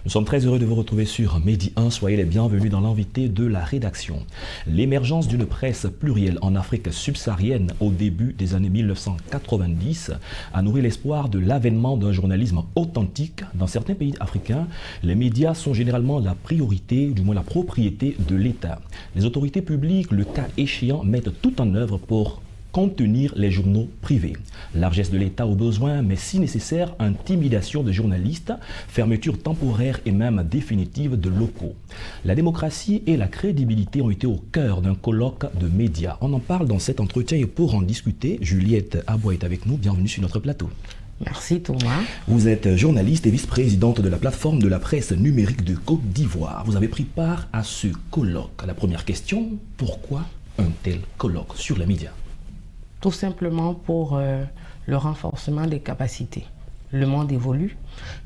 Nous sommes très heureux de vous retrouver sur Medi 1. Soyez les bienvenus dans l'invité de la rédaction. L'émergence d'une presse plurielle en Afrique subsaharienne au début des années 1990 a nourri l'espoir de l'avènement d'un journalisme authentique. Dans certains pays africains, les médias sont généralement la priorité, du moins la propriété de l'État. Les autorités publiques, le cas échéant, mettent tout en œuvre pour contenir les journaux privés. Largesse de l'État au besoin, mais si nécessaire, intimidation de journalistes, fermeture temporaire et même définitive de locaux. La démocratie et la crédibilité ont été au cœur d'un colloque de médias. On en parle dans cet entretien et pour en discuter, Juliette Aboua est avec nous. Bienvenue sur notre plateau. Merci Thomas. Vous êtes journaliste et vice-présidente de la plateforme de la presse numérique de Côte d'Ivoire. Vous avez pris part à ce colloque. La première question, pourquoi un tel colloque sur les médias ? Tout simplement pour le renforcement des capacités. Le monde évolue.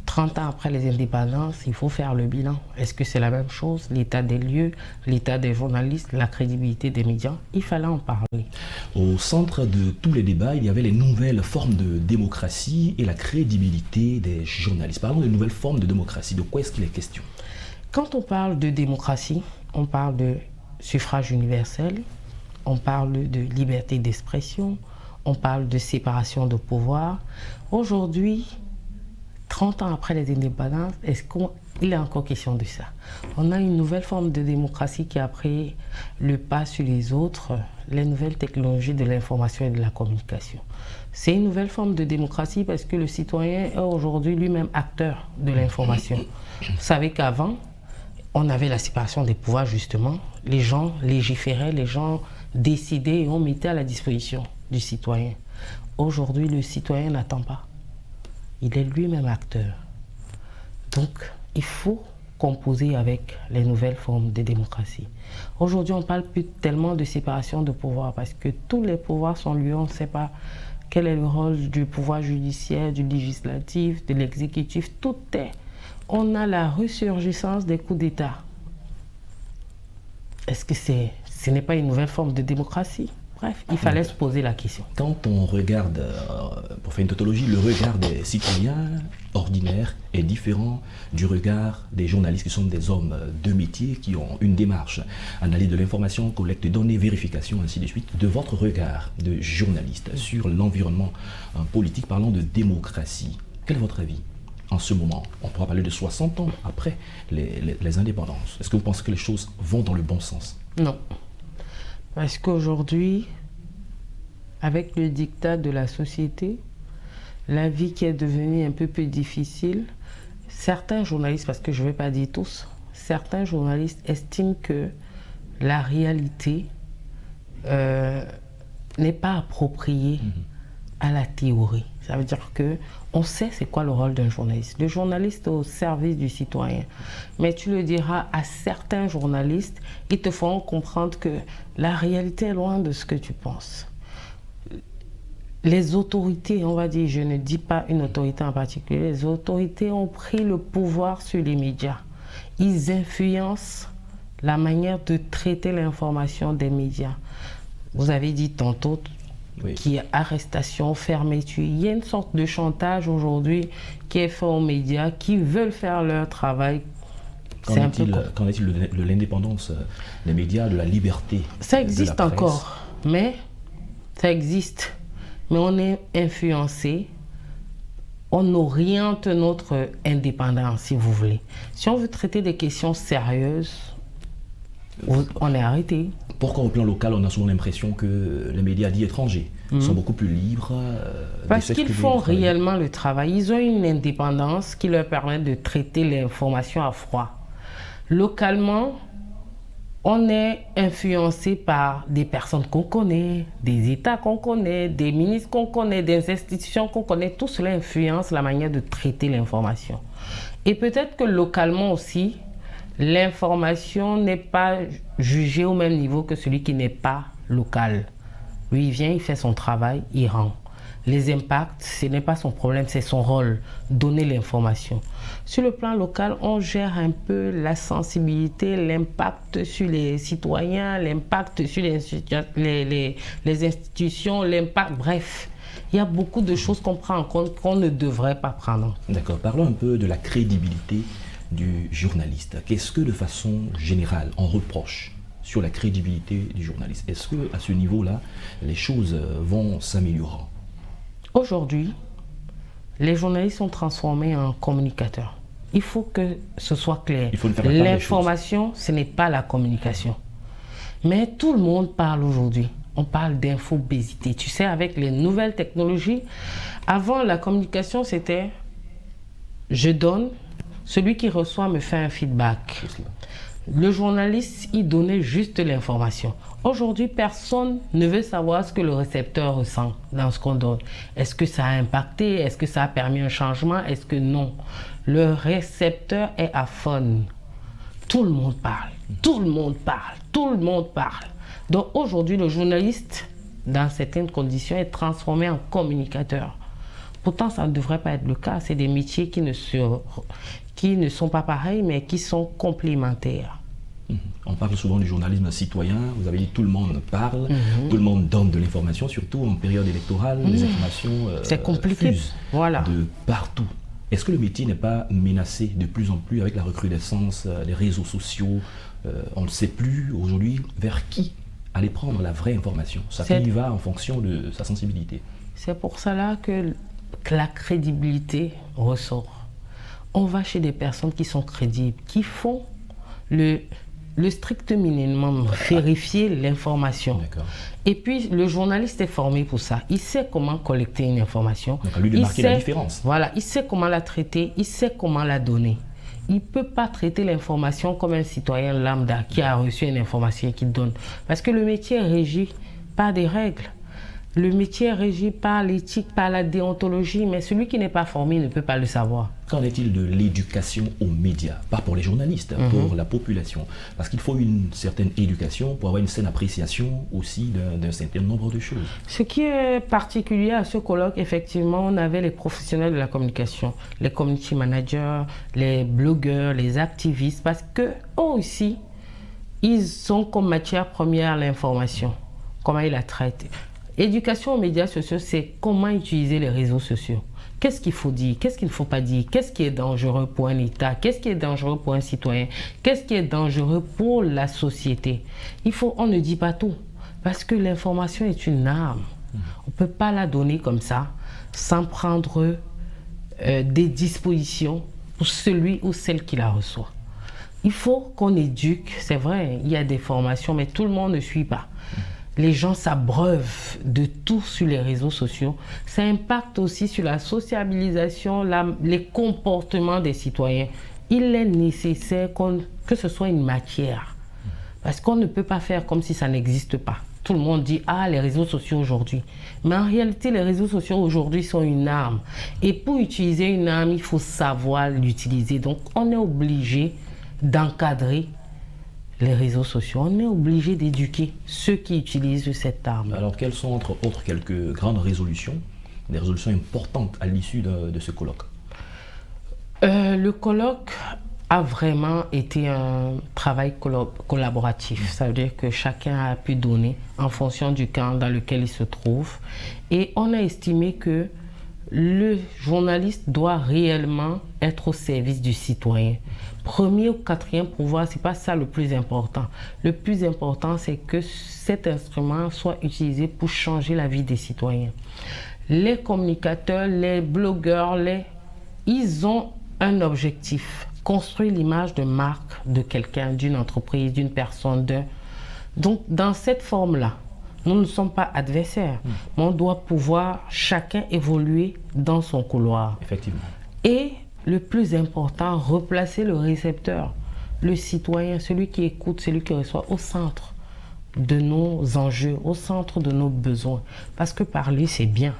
30 ans après les indépendances, il faut faire le bilan. Est-ce que c'est la même chose? L'état des lieux, l'état des journalistes, la crédibilité des médias, il fallait en parler. Au centre de tous les débats, il y avait les nouvelles formes de démocratie et la crédibilité des journalistes. Parlons de nouvelles formes de démocratie. De quoi est-ce qu'il est question? Quand on parle de démocratie, on parle de suffrage universel, on parle de liberté d'expression, on parle de séparation de pouvoir. Aujourd'hui, 30 ans après les indépendances, il est encore question de ça? On a une nouvelle forme de démocratie qui a pris le pas sur les autres, les nouvelles technologies de l'information et de la communication. C'est une nouvelle forme de démocratie parce que le citoyen est aujourd'hui lui-même acteur de l'information. Vous savez qu'avant, on avait la séparation des pouvoirs justement. Les gens légiféraient, les gens décidaient et on mettait à la disposition du citoyen. Aujourd'hui, le citoyen n'attend pas. Il est lui-même acteur. Donc, il faut composer avec les nouvelles formes de démocratie. Aujourd'hui, on ne parle plus tellement de séparation de pouvoir parce que tous les pouvoirs sont liés. On ne sait pas quel est le rôle du pouvoir judiciaire, du législatif, de l'exécutif. Tout est. On a la ressurgissance des coups d'État. Est-ce que ce n'est pas une nouvelle forme de démocratie? Bref, il fallait se poser la question. Quand on regarde, pour faire une tautologie, le regard des citoyens ordinaires est différent du regard des journalistes qui sont des hommes de métier, qui ont une démarche, analyse de l'information, collecte de données, vérification, ainsi de suite. De votre regard de journaliste sur l'environnement politique, parlant de démocratie, quel est votre avis en ce moment? On pourra parler de 60 ans après les indépendances. Est-ce que vous pensez que les choses vont dans le bon sens? Non. Parce qu'aujourd'hui, avec le diktat de la société, la vie qui est devenue un peu plus difficile, certains journalistes, parce que je ne vais pas dire tous, certains journalistes estiment que la réalité n'est pas appropriée à la théorie. Ça veut dire qu'on sait c'est quoi le rôle d'un journaliste. Le journaliste est au service du citoyen. Mais tu le diras à certains journalistes, ils te feront comprendre que la réalité est loin de ce que tu penses. Les autorités, on va dire, je ne dis pas une autorité en particulier, les autorités ont pris le pouvoir sur les médias. Ils influencent la manière de traiter l'information des médias. Vous avez dit tantôt, oui, qu'il y a arrestation, fermeture. Il y a une sorte de chantage aujourd'hui qui est fait aux médias qui veulent faire leur travail. Qu'en est-il de l'indépendance des médias, de la liberté? Ça existe encore, mais ça existe. Mais on est influencé, on oriente notre indépendance, si vous voulez. Si on veut traiter des questions sérieuses, on est arrêté. Pourquoi au plan local, on a souvent l'impression que les médias dits étrangers sont beaucoup plus libres? Parce qu'ils font réellement le travail. Ils ont une indépendance qui leur permet de traiter l'information à froid. Localement, on est influencé par des personnes qu'on connaît, des États qu'on connaît, des ministres qu'on connaît, des institutions qu'on connaît. Tout cela influence la manière de traiter l'information. Et peut-être que localement aussi, l'information n'est pas jugée au même niveau que celui qui n'est pas local. Lui, il vient, il fait son travail, il rend. Les impacts, ce n'est pas son problème, c'est son rôle, donner l'information. Sur le plan local, on gère un peu la sensibilité, l'impact sur les citoyens, l'impact sur les institutions, l'impact, bref. Il y a beaucoup de choses qu'on prend en compte qu'on ne devrait pas prendre. D'accord, parlons un peu de la crédibilité du journaliste. Qu'est-ce que, de façon générale, on reproche sur la crédibilité du journaliste? Est-ce qu'à ce niveau-là, les choses vont s'améliorer? Aujourd'hui, les journalistes sont transformés en communicateurs. Il faut que ce soit clair. Il faut ne faire pas les choses. L'information, ce n'est pas la communication. Mais tout le monde parle aujourd'hui. On parle d'infobésité. Tu sais, avec les nouvelles technologies, avant la communication, c'était je donne, celui qui reçoit me fait un feedback. Le journaliste, il donnait juste l'information. Aujourd'hui, personne ne veut savoir ce que le récepteur ressent dans ce qu'on donne. Est-ce que ça a impacté? Est-ce que ça a permis un changement? Est-ce que non? Le récepteur est à fond. Tout le monde parle. Tout le monde parle. Tout le monde parle. Donc aujourd'hui, le journaliste, dans certaines conditions, est transformé en communicateur. Pourtant, ça ne devrait pas être le cas. C'est des métiers qui ne sont pas pareils, mais qui sont complémentaires. On parle souvent du journalisme citoyen. Vous avez dit tout le monde parle, tout le monde donne de l'information, surtout en période électorale. Les informations c'est compliqué. Fusent voilà. de partout. Est-ce que le métier n'est pas menacé de plus en plus avec la recrudescence des réseaux sociaux? On ne sait plus aujourd'hui vers qui aller prendre la vraie information. Chacun y va en fonction de sa sensibilité. C'est pour cela que la crédibilité ressort. On va chez des personnes qui sont crédibles, qui font le strict minimum, vérifier l'information. Et puis, le journaliste est formé pour ça. Il sait comment collecter une information. Donc, à lui de marquer la différence. Voilà, il sait comment la traiter, il sait comment la donner. Il ne peut pas traiter l'information comme un citoyen lambda qui a reçu une information et qui donne. Parce que le métier est régi par des règles. Le métier est régi par l'éthique, par la déontologie, mais celui qui n'est pas formé ne peut pas le savoir. Qu'en est-il de l'éducation aux médias? Pas pour les journalistes, pour la population. Parce qu'il faut une certaine éducation pour avoir une saine appréciation aussi d'un certain nombre de choses. Ce qui est particulier à ce colloque, effectivement, on avait les professionnels de la communication, les community managers, les blogueurs, les activistes, parce qu'eux aussi, ils ont comme matière première l'information, comment ils la traitent. Éducation aux médias sociaux, c'est comment utiliser les réseaux sociaux. Qu'est-ce qu'il faut dire? Qu'est-ce qu'il ne faut pas dire? Qu'est-ce qui est dangereux pour un État? Qu'est-ce qui est dangereux pour un citoyen? Qu'est-ce qui est dangereux pour la société? On ne dit pas tout, parce que l'information est une arme. On ne peut pas la donner comme ça, sans prendre des dispositions pour celui ou celle qui la reçoit. Il faut qu'on éduque, c'est vrai, il y a des formations, mais tout le monde ne suit pas. Les gens s'abreuvent de tout sur les réseaux sociaux. Ça impacte aussi sur la sociabilisation, les comportements des citoyens. Il est nécessaire que ce soit une matière. Parce qu'on ne peut pas faire comme si ça n'existe pas. Tout le monde dit « Ah, les réseaux sociaux aujourd'hui ». Mais en réalité, les réseaux sociaux aujourd'hui sont une arme. Et pour utiliser une arme, il faut savoir l'utiliser. Donc, on est obligé d'encadrer les réseaux sociaux. On est obligé d'éduquer ceux qui utilisent cette arme. Alors, quelles sont entre autres quelques grandes résolutions, des résolutions importantes à l'issue de ce colloque? Le colloque a vraiment été un travail collaboratif. Ça veut dire que chacun a pu donner en fonction du camp dans lequel il se trouve. Et on a estimé que le journaliste doit réellement être au service du citoyen. Premier ou quatrième pouvoir, ce n'est pas ça le plus important. Le plus important, c'est que cet instrument soit utilisé pour changer la vie des citoyens. Les communicateurs, les blogueurs, ils ont un objectif. Construire l'image de marque de quelqu'un, d'une entreprise, d'une personne, Donc, dans cette forme-là, nous ne sommes pas adversaires, mais on doit pouvoir chacun évoluer dans son couloir. Effectivement. Et le plus important, replacer le récepteur, le citoyen, celui qui écoute, celui qui reçoit au centre de nos enjeux, au centre de nos besoins. Parce que parler, c'est bien,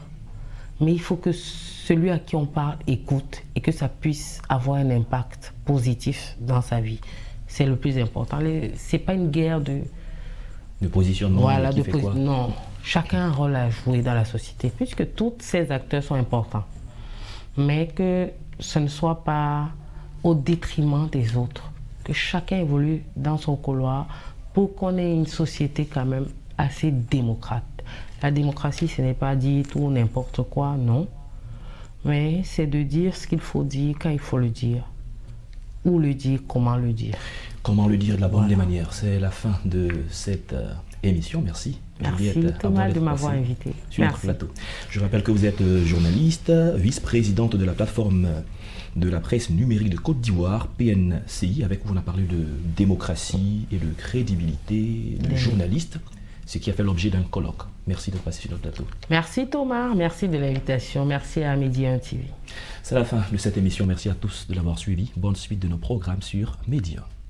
mais il faut que celui à qui on parle écoute et que ça puisse avoir un impact positif dans sa vie. C'est le plus important. Ce n'est pas une guerre de positionnement. Voilà, non. Chacun a un rôle à jouer dans la société, puisque tous ces acteurs sont importants. Mais que ce ne soit pas au détriment des autres. Que chacun évolue dans son couloir pour qu'on ait une société quand même assez démocrate. La démocratie, ce n'est pas dire tout n'importe quoi, non. Mais c'est de dire ce qu'il faut dire quand il faut le dire. où le dire, comment le dire. Comment le dire de la bonne des manières. C'est la fin de cette émission. Merci. Merci Thomas de m'avoir invité. Sur notre plateau. Je rappelle que vous êtes journaliste, vice-présidente de la plateforme de la presse numérique de Côte d'Ivoire, PNCI. Avec vous, on a parlé de démocratie et de crédibilité de journaliste, ce qui a fait l'objet d'un colloque. Merci de passer sur notre plateau. Merci Thomas, merci de l'invitation. Merci à Medi 1 TV. C'est la fin de cette émission. Merci à tous de l'avoir suivi. Bonne suite de nos programmes sur Medi 1.